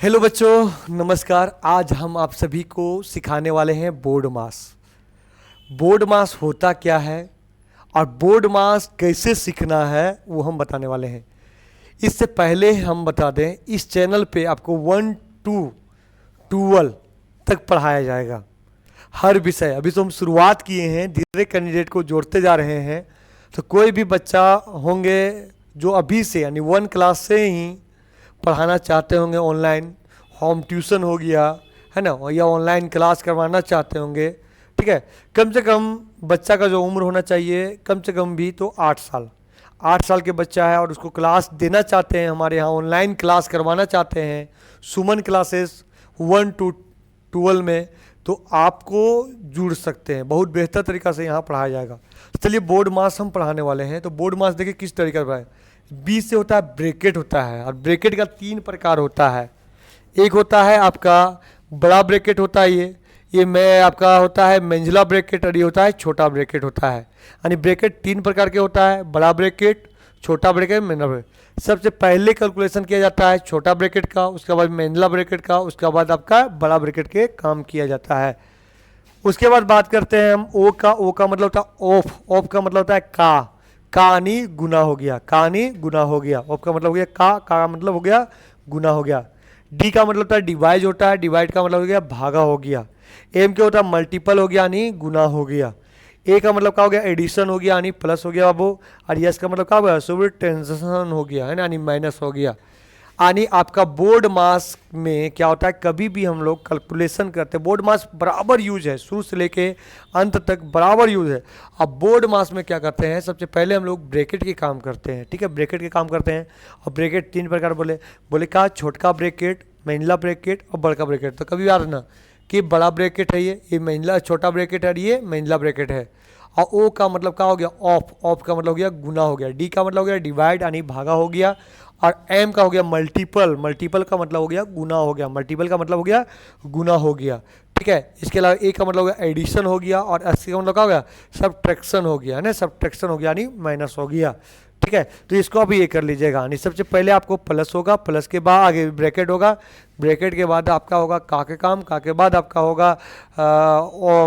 Hello बच्चों, नमस्कार। आज हम आप सभी को सिखाने वाले हैं बोर्ड मास। बोर्ड मास होता क्या है और बोर्ड मास कैसे सीखना है वो हम बताने वाले हैं। इससे पहले हम बता दें, इस चैनल पे आपको 1 to 12 तक पढ़ाया जाएगा, हर विषय। अभी तो हम शुरुआत किए हैं, धीरे कैंडिडेट को जोड़ते जा रहे हैं। तो कोई भी बच्चा होंगे जो अभी से यानी 1 क्लास से ही पढ़ाना चाहते होंगे, ऑनलाइन होम ट्यूशन हो गया है ना, या ऑनलाइन क्लास करवाना चाहते होंगे, ठीक है। कम से कम बच्चा का जो उम्र होना चाहिए, कम से कम भी तो 8 साल। 8 साल के बच्चा है और उसको क्लास देना चाहते हैं, हमारे यहाँ ऑनलाइन क्लास करवाना चाहते हैं, सुमन क्लासेस 1 to 12 में, तो आपको जुड़ सकते हैं। बहुत बेहतर तरीका से यहाँ पढ़ाया जाएगा। चलिए, बोर्ड मास हम पढ़ाने वाले हैं। तो बोर्ड मास देखिए किस तरीके का है। बी से होता है ब्रैकेट होता है, और ब्रैकेट का 3 प्रकार होता है। एक होता है आपका बड़ा ब्रैकेट होता है, ये मैं आपका होता है मंझला ब्रैकेट, और ये होता है छोटा ब्रैकेट होता है। यानी ब्रैकेट 3 प्रकार के होता है, बड़ा ब्रैकेट, छोटा ब्रैकेट, मंझला ब्रैकेट। सबसे पहले कैलकुलेशन किया जाता है छोटा ब्रैकेट का, उसके बाद मंझला ब्रैकेट का, उसके बाद आपका बड़ा ब्रैकेट के काम किया जाता है। उसके बाद बात करते हैं हम ओ का। ओ का मतलब होता है ऑफ। ऑफ का मतलब होता है का यानी गुना हो गया, का यानी गुना हो गया। ऑफ का मतलब हो गया का मतलब हो गया गुना हो गया। डी का मतलब होता है डिवाइड होता है, डिवाइड का मतलब हो गया भागा हो गया। एम क्या होता है मल्टीपल हो गया यानी गुना हो गया। ए का मतलब क्या हो गया एडिशन हो गया यानी प्लस हो गया बाबू। और यस का मतलब क्या हो गया सब्ट्रैक्शन हो गया है ना, यानी माइनस हो गया। यानी आपका बोर्ड मास में क्या होता है, कभी भी हम लोग कैलकुलेशन करते हैं, बोर्ड मास बराबर यूज है, शुरू से लेके अंत तक बराबर यूज है। अब बोर्ड मास में क्या करते हैं, सबसे पहले हम लोग ब्रैकेट के काम करते हैं, ठीक है, ब्रैकेट के काम करते हैं। और ब्रैकेट 3 प्रकार बोले बोले क्या, छोटका ब्रैकेट, मंझला ब्रैकेट और बड़का ब्रैकेट। तो कभी याद रखना कि बड़ा ब्रैकेट है ये मंझला, छोटा ब्रैकेट है ये मंझला ब्रैकेट है। और ओ का मतलब क्या हो गया ऑफ। ऑफ का मतलब हो गया गुना हो गया। डी का मतलब हो गया डिवाइड यानी भागा हो गया। और एम का हो गया मल्टीपल। मल्टीपल का मतलब हो गया गुना हो गया। मल्टीपल का मतलब हो गया गुना हो गया, ठीक है। इसके अलावा ए का मतलब हो गया एडिशन हो गया। और एस का मतलब क्या हो गया सब्ट्रैक्शन हो गया, है ना, सब्ट्रैक्शन हो गया यानी माइनस हो गया, ठीक है। तो इसको अभी ये कर लीजिएगा। यानी सबसे पहले आपको प्लस होगा, प्लस के बाद आगे ब्रैकेट होगा, ब्रैकेट के बाद आपका होगा का के काम, का के बाद आपका होगा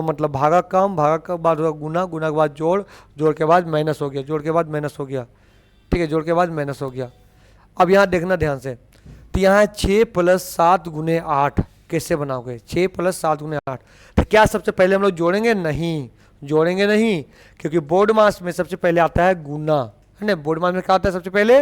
मतलब भागा काम, भागा के बाद होगा गुना, गुना के बाद जोड़, जोड़ के बाद माइनस हो गया, जोड़ के बाद माइनस हो गया, ठीक है, जोड़ के बाद माइनस हो गया। अब यहाँ देखना ध्यान से, तो यहाँ 6 + 7 × 8 कैसे बनाओगे। 6 + 7 × 8, तो क्या सबसे पहले हम लोग जोड़ेंगे? नहीं, जोड़ेंगे नहीं, क्योंकि बोर्ड मास में सबसे पहले आता है गुना, है ना। बोर्ड मास में क्या होता है, सबसे पहले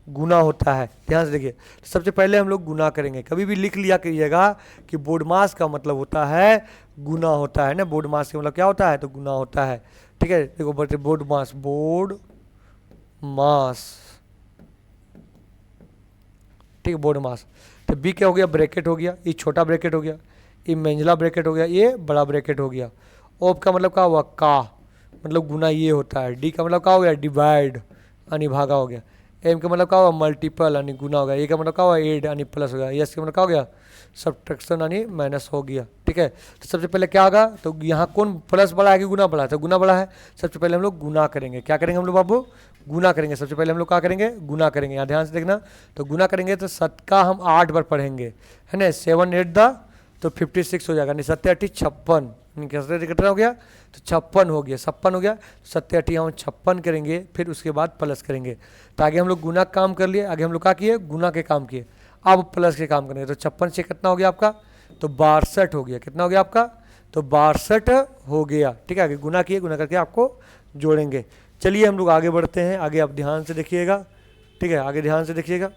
गुना होता है। ध्यान से देखिए, सबसे पहले हम लोग गुना करेंगे। कभी भी लिख लिया करिएगा कि बोर्ड मास का मतलब होता है गुना होता है ना। बोर्ड मास का मतलब क्या होता है, तो गुना होता है, ठीक है। देखो बोर्ड मास, बोर्ड मास, ठीक है, बोर्ड मास। तो बी क्या हो गया ब्रैकेट हो गया, ये छोटा ब्रैकेट हो गया, ये मंझला ब्रैकेट हो गया, ये बड़ा ब्रैकेट हो गया। ऑफ का मतलब क्या हुआ का मतलब गुना ये होता है। डी का मतलब क्या हो गया डिवाइड यानी भागा हो गया। एम का मतलब क्या हुआ मल्टीपल यानी गुना हो गया। ए का मतलब क्या हुआ एड यानी प्लस हो गया। यस का मतलब क्या हो गया सब्ट्रैक्शन यानी माइनस हो गया, ठीक है। तो सबसे पहले क्या होगा, तो यहाँ कौन प्लस बड़ा है कि गुना बड़ा है, तो गुना बड़ा है। सबसे पहले हम लोग गुना करेंगे। क्या करेंगे हम लोग बाबू, गुना करेंगे। सबसे पहले हम लोग क्या करेंगे, गुना करेंगे। यहाँ ध्यान से देखना, तो गुना करेंगे तो 7 का हम 8 बार पढ़ेंगे, है ना। 7 8 द तो 56 हो जाएगा, नहीं 7 8 56, कितना हो गया, तो 56 हो गया, 56 हो गया। 7 8 हम 56 करेंगे, फिर उसके बाद प्लस करेंगे। तो आगे हम लोग गुना का काम कर लिए, आगे हम लोग क्या किए, गुना के काम किए। अब प्लस के काम करेंगे, तो 56 से कितना हो गया आपका, तो 62 हो गया। कितना हो गया आपका, तो 62 हो गया, ठीक है। आगे गुना किए, गुना करके आपको जोड़ेंगे। चलिए हम लोग आगे बढ़ते हैं। आगे आप ध्यान से देखिएगा, ठीक है, आगे ध्यान से देखिएगा।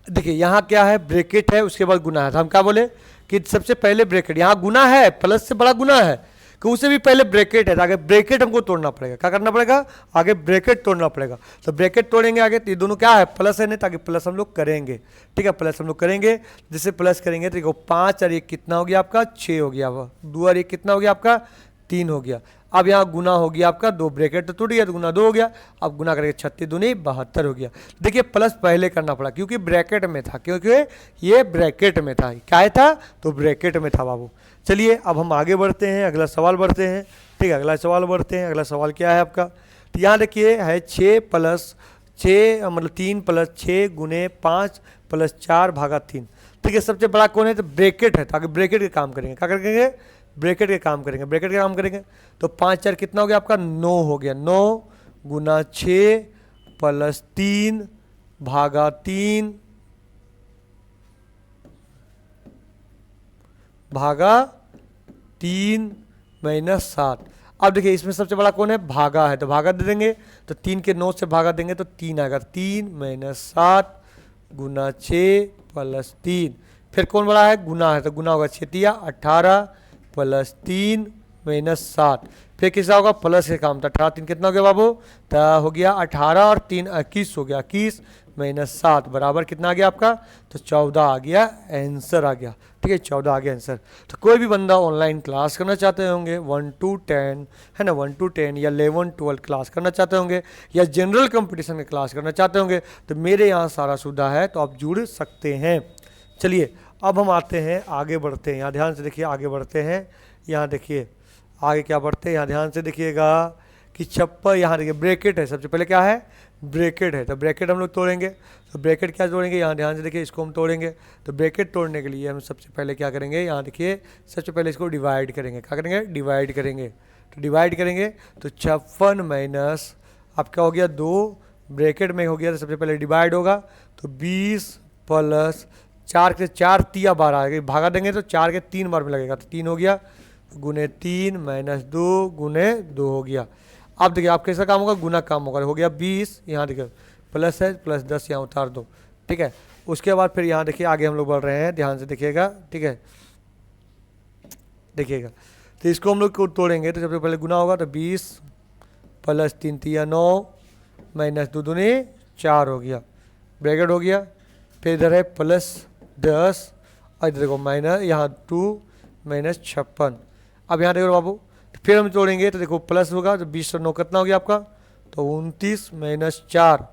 देखिए यहाँ क्या है, ब्रैकेट है, उसके बाद गुना है। तो हम क्या बोले कि सबसे पहले ब्रैकेट, यहाँ गुना है, प्लस से बड़ा गुना है, कि उससे भी पहले ब्रैकेट है, तो आगे ब्रैकेट हमको तोड़ना पड़ेगा। क्या करना पड़ेगा, आगे ब्रैकेट तोड़ना पड़ेगा। तो ब्रैकेट तोड़ेंगे आगे, तो ये दोनों क्या है प्लस है, नहीं, ताकि प्लस हम लोग करेंगे, ठीक है, प्लस हम लोग करेंगे। जैसे प्लस करेंगे तो देखो 5 और 1 कितना हो गया आपका, 6 हो गया। 2 और 1 कितना हो गया आपका, 3 हो गया। अब यहाँ गुना हो गया आपका, 2 ब्रैकेट तो टूट गया, तो गुना 2 हो गया। अब गुना करेंगे 36 दूनी 72 हो गया। देखिए प्लस पहले करना पड़ा क्योंकि ब्रैकेट में था, क्योंकि ये ब्रैकेट में था। क्या था, तो ब्रैकेट में था बाबू। चलिए अब हम आगे बढ़ते हैं, अगला सवाल बढ़ते हैं, ठीक है, अगला सवाल बढ़ते हैं। अगला सवाल क्या है आपका, तो यहाँ देखिए है 6 + 6 मतलब 3 प्लस 6 गुने 5 प्लस 4 भागा 3। ठीक है, सबसे बड़ा कौन है? तो ब्रैकेट है, तो आगे ब्रैकेट के काम करेंगे। क्या करेंगे? ब्रैकेट के काम करेंगे, ब्रैकेट के काम करेंगे। तो 5 4 कितना हो गया आपका? 9 हो गया। 9 गुना 6 प्लस 3 भागा 3 भागा 3 माइनस 7। अब देखिए इसमें सबसे बड़ा कौन है? भागा है, तो भागा दे देंगे। तो 3 के 9 से भागा देंगे तो 3 आएगा। 3 माइनस 7 गुना 6 प्लस 3। फिर कौन बड़ा है? गुना है, तो गुना होगा 6 18 प्लस 3 माइनस 7। फिर किसका होगा? प्लस के काम था। 18 3 कितना हो गया बाबू? तो हो गया 18 और 3 21 हो गया। 21 माइनस 7 बराबर कितना आ गया आपका? तो 14 आ गया, आंसर आ गया। ठीक है, 14 आ गया आंसर। तो कोई भी बंदा ऑनलाइन क्लास करना चाहते होंगे 1 to 10 है ना, 1 to 10 या 11 12 क्लास करना चाहते होंगे या जनरल कंपटीशन की क्लास करना चाहते होंगे तो मेरे यहाँ सारा सुविधा है, तो आप जुड़ सकते हैं। चलिए अब हम आते हैं, आगे बढ़ते हैं। यहाँ ध्यान से देखिए, आगे बढ़ते हैं। यहाँ देखिए आगे क्या बढ़ते हैं, यहाँ ध्यान से देखिएगा कि 56, यहाँ देखिए ब्रैकेट है। सबसे पहले क्या है? ब्रैकेट है, तो ब्रैकेट हम लोग तोड़ेंगे। तो ब्रैकेट क्या तोड़ेंगे? यहाँ ध्यान से देखिए, इसको हम तोड़ेंगे। तो ब्रैकेट तोड़ने के लिए हम सबसे पहले क्या करेंगे? यहाँ देखिए सबसे पहले इसको डिवाइड करेंगे। क्या करेंगे? डिवाइड करेंगे। तो डिवाइड करेंगे तो 56 माइनस आपका हो गया 2, ब्रैकेट में हो गया तो सबसे पहले डिवाइड होगा तो 20 प्लस 4 के 4 तिया 12 आ गई, भागा देंगे तो 4 के 3 बार में लगेगा तो 3 हो गया, गुने 3 माइनस 2 गुने 2 हो गया। अब देखिए आप कैसा काम होगा? गुना काम होगा। हो गया 20, यहाँ देखिए प्लस है, प्लस 10 यहाँ उतार दो। ठीक है, उसके बाद फिर यहाँ देखिए आगे हम लोग बढ़ रहे हैं, ध्यान से देखिएगा। ठीक है, देखिएगा तो इसको हम लोग तोड़ेंगे तो सबसे पहले गुना होगा तो 20 प्लस 3 तिया 9 माइनस 2 दूनी 4 हो गया, ब्रैकेट हो गया। फिर इधर है प्लस 10 और इधर देखो माइनस यहाँ 2 माइनस 56। अब यहाँ देखो बाबू, तो फिर हम तोड़ेंगे तो देखो प्लस होगा तो 20 और 9 कितना हो गया आपका? तो 29 माइनस 4,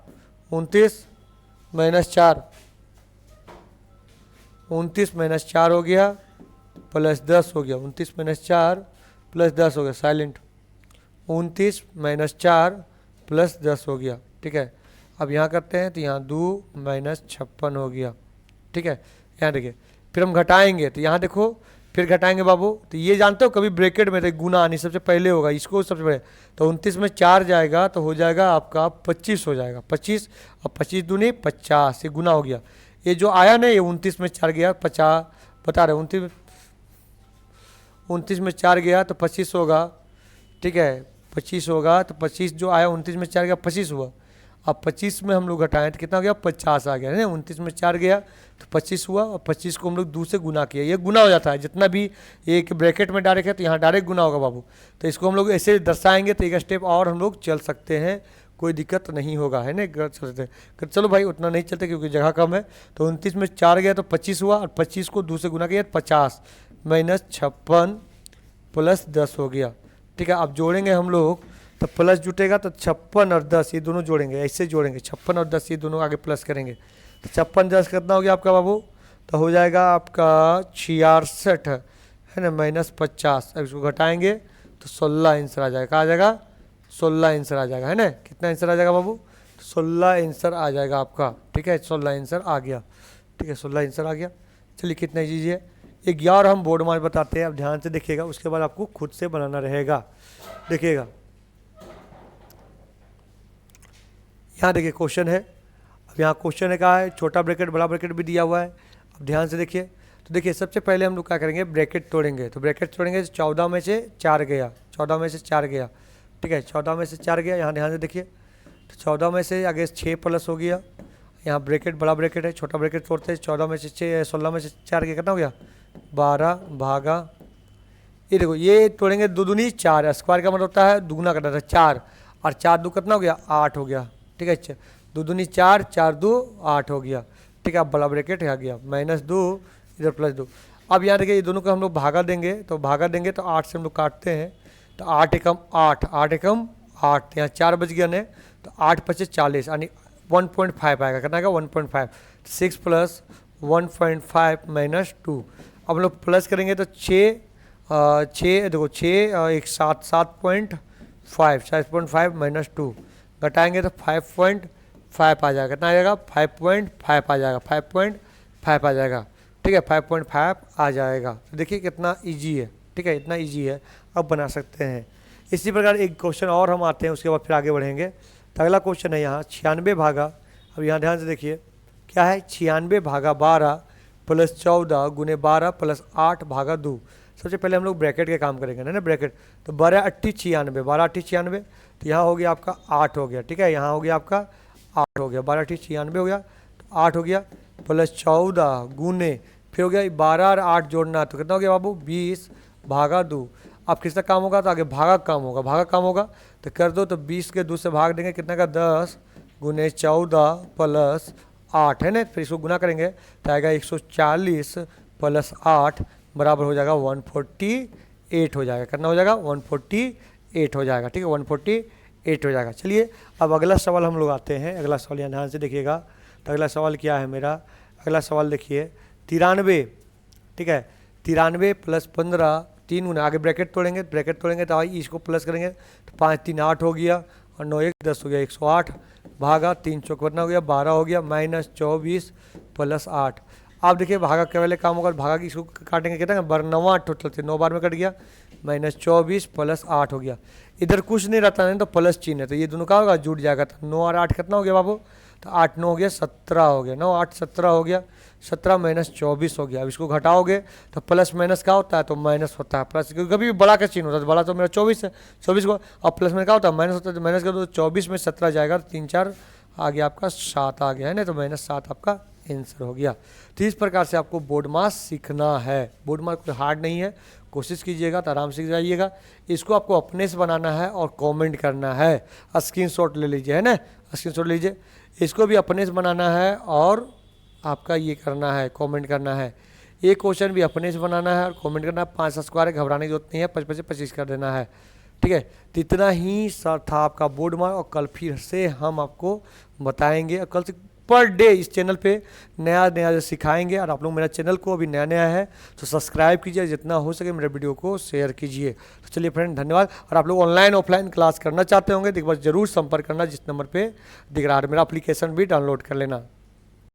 29 माइनस 4, 29 माइनस 4 हो गया प्लस 10 हो गया, 29 माइनस 4 प्लस 10 हो गया, साइलेंट। 29 माइनस 4 प्लस 10 हो गया। ठीक है, अब यहाँ करते हैं तो यहाँ 2 माइनस 56 हो गया। ठीक है, यहाँ देखिए फिर हम घटाएंगे तो यहाँ देखो फिर घटाएंगे बाबू, तो ये जानते हो कभी ब्रैकेट में तो गुना आनी सबसे पहले होगा, इसको सबसे पहले तो 29 में 4 जाएगा तो हो जाएगा आपका 25 हो जाएगा, 25 और 25 दूनी 50, ये गुना हो गया। ये जो आया ना ये 29 में 4 गया 50, बता रहे 29 में 4 गया तो 25 होगा। ठीक है, 25 होगा तो 25 जो आया 29 में 4 गया 25 हुआ। अब 25 में हम लोग घटाएं तो कितना हो गया? 50 आ गया है ना। 29 में 4 गया तो 25 हुआ और 25 को हम लोग 2 से गुना किया, ये गुना हो जाता है जितना भी एक ब्रैकेट में डायरेक्ट है तो यहाँ डायरेक्ट गुना होगा बाबू। तो इसको हम लोग ऐसे दर्शाएंगे तो एक स्टेप और हम लोग चल सकते हैं, कोई दिक्कत नहीं होगा है ना। चलते चलो भाई उतना नहीं चलते क्योंकि जगह कम है। तो 29 में 4 गया तो 25 हुआ और 25 को 2 से गुना किया 50 माइनस 56 प्लस 10 हो गया। ठीक है, अब जोड़ेंगे हम लोग तो प्लस जुटेगा तो 56 और 10 ये दोनों जोड़ेंगे, ऐसे जोड़ेंगे 56 और 10 ये दोनों आगे प्लस करेंगे तो 56 10 कितना हो गया आपका बाबू? तो हो जाएगा आपका 66 है ना माइनस 50। अब इसको घटाएंगे तो 16 आंसर आ जाएगा। कहाँ आ जाएगा? 16 आंसर आ जाएगा है ना। कितना आंसर आ जाएगा बाबू? 16 आंसर आ जाएगा आपका। ठीक है, 16 आंसर आ गया। ठीक है, 16 आंसर आ गया। चलिए कितना कीजिए एक और हम बोर्ड मार्क बताते हैं, अब ध्यान से देखिएगा, उसके बाद आपको खुद से बनाना रहेगा। देखिएगा यहाँ देखिए क्वेश्चन है, अब यहाँ क्वेश्चन है कहा है छोटा ब्रैकेट बड़ा ब्रैकेट भी दिया हुआ है। अब ध्यान से देखिए, तो देखिए सबसे पहले हम लोग क्या करेंगे? ब्रैकेट तोड़ेंगे। तो ब्रैकेट तोड़ेंगे तो 14 में से 4 गया, 14 में से 4 गया। ठीक है, 14 में से 4 गया। यहाँ ध्यान से देखिए तो 14 में से आगे 6 प्लस हो गया, यहाँ ब्रैकेट बड़ा ब्रैकेट है, छोटा ब्रैकेट तोड़ते हैं। 14 में से 6 16 में से 4 गया, कितना हो गया? 12 भागा, ये देखो ये तोड़ेंगे 2 दूनी 4, स्क्वायर का मतलब होता है दुगुना करना था 4 और 4 2 कितना हो गया? 8 हो गया। ठीक है, अच्छा 2 दूनी 4 4 2 8 हो गया। ठीक है, अब बड़ा ब्रैकेट आ गया माइनस 2 इधर प्लस 2। अब यहाँ देखिए ये दोनों को हम लोग भागा देंगे, तो भागा देंगे तो 8 से हम लोग काटते हैं तो 8 एकम 8 8 एकम 8, यहाँ 4 बच गया ने तो 8 पचे 40 यानी 1.5 आएगा। कितना आएगा? 1.5। 6 प्लस 1.5 माइनस 2। अब हम लोग प्लस करेंगे तो 6 देखो 6 एक 7 7.5 7.5 माइनस 2 घटाएंगे तो 5.5 5 आ जाएगा। कितना आ जाएगा? 5.5 आ जाएगा, 5.5 आ जाएगा। ठीक है, 5.5 आ जाएगा। तो देखिए कितना ईजी है। ठीक है, इतना ईजी है, अब बना सकते हैं। इसी प्रकार एक क्वेश्चन और हम आते हैं, उसके बाद फिर आगे बढ़ेंगे। तो अगला क्वेश्चन है यहाँ 96 भागा, अब यहाँ ध्यान से देखिए क्या है, 96 भागा 12 प्लस 14 गुने 12 प्लस 8 भागा 2। सबसे पहले हम लोग ब्रैकेट के काम करेंगे ना ब्रैकेट। तो 12 8 96, 12 8 96, तो यहाँ हो गया आपका 8 हो गया। ठीक है, यहाँ हो गया आपका 8 हो गया, 12 8 96 हो गया, तो 8 हो गया प्लस 14 गुने, फिर हो गया 12 और 8 जोड़ना, तो कितना हो गया बाबू? 20 भागा 2। अब किसका काम होगा? तो आगे भागा काम होगा, भागा काम होगा तो कर दो। तो 20 के 2 से भाग देंगे, कितना का? 10 गुने 14 प्लस 8 है ना। फिर इसको गुना करेंगे तो आएगा 140 प्लस 8 बराबर हो जाएगा 148 हो जाएगा। कितना हो जाएगा? 148 हो जाएगा। ठीक है, 148 हो जाएगा। चलिए अब अगला सवाल हम लोग आते हैं। अगला सवाल यहाँ ध्यान से देखिएगा। तो अगला सवाल क्या है मेरा? अगला सवाल देखिए 93। ठीक है, 93 प्लस 15, 3 गुना, आगे ब्रैकेट तोड़ेंगे, ब्रैकेट तोड़ेंगे तो आई इसको प्लस करेंगे तो 5 3 8 हो गया, और 9 1 10 हो गया, 108 भागा 3 चौक कितना हो गया? 12 हो गया, माइनस 24 प्लस 8। आप देखिए भागा के पहले काम होगा, भागा की इसको काटेंगे कितना? 9 टोटल थे, 9 बार में कट गया, माइनस 24 प्लस 8 हो गया। इधर कुछ नहीं रहता नहीं तो प्लस चिन्ह है, तो ये दोनों का होगा? जुड़ जाएगा। तो 9 और 8 कितना हो गया बाबू? तो 8 9 हो गया 17 हो गया, 9 8 17 हो गया, 17 माइनस 24 हो गया। अब इसको घटाओगे तो प्लस माइनस क्या होता है? तो माइनस होता है, प्लस, क्योंकि कभी भी बड़ा का चिन्ह होता है। तो बड़ा तो मेरा 24 है, 24 को अब प्लस में क्या होता है? माइनस होता है, तो माइनस कर दो, 24 में 17 जाएगा, 3 4 आ गया आपका 7 आ गया है ना, तो माइनस 7 आपका आंसर हो गया। तो इस प्रकार से आपको बोर्ड मास सीखना है। बोर्ड मास कोई हार्ड नहीं है, कोशिश कीजिएगा तो आराम से जाइएगा। इसको आपको अपने से बनाना है और कमेंट करना है। स्क्रीनशॉट ले लीजिए, है ना, स्क्रीनशॉट लीजिए। इसको भी अपने से बनाना है और आपका ये करना है, कमेंट करना है। ये क्वेश्चन भी अपने से बनाना है और कमेंट करना है। 5 स्क्वायर है, घबराने की जरूरत नहीं है, 55 से 25 कर देना है। ठीक है, तो इतना ही सर था आपका बोर्ड मार्क, और कल फिर से हम आपको बताएंगे, और कल से पर डे इस चैनल पे नया नया सिखाएंगे। और आप लोग मेरा चैनल को अभी नया नया है तो सब्सक्राइब कीजिए, जितना हो सके मेरे वीडियो को शेयर कीजिए। तो चलिए फ्रेंड, धन्यवाद। और आप लोग ऑनलाइन ऑफलाइन क्लास करना चाहते होंगे तो एक बार जरूर संपर्क करना, जिस नंबर पे दिख रहा है। मेरा एप्लीकेशन भी डाउनलोड कर लेना।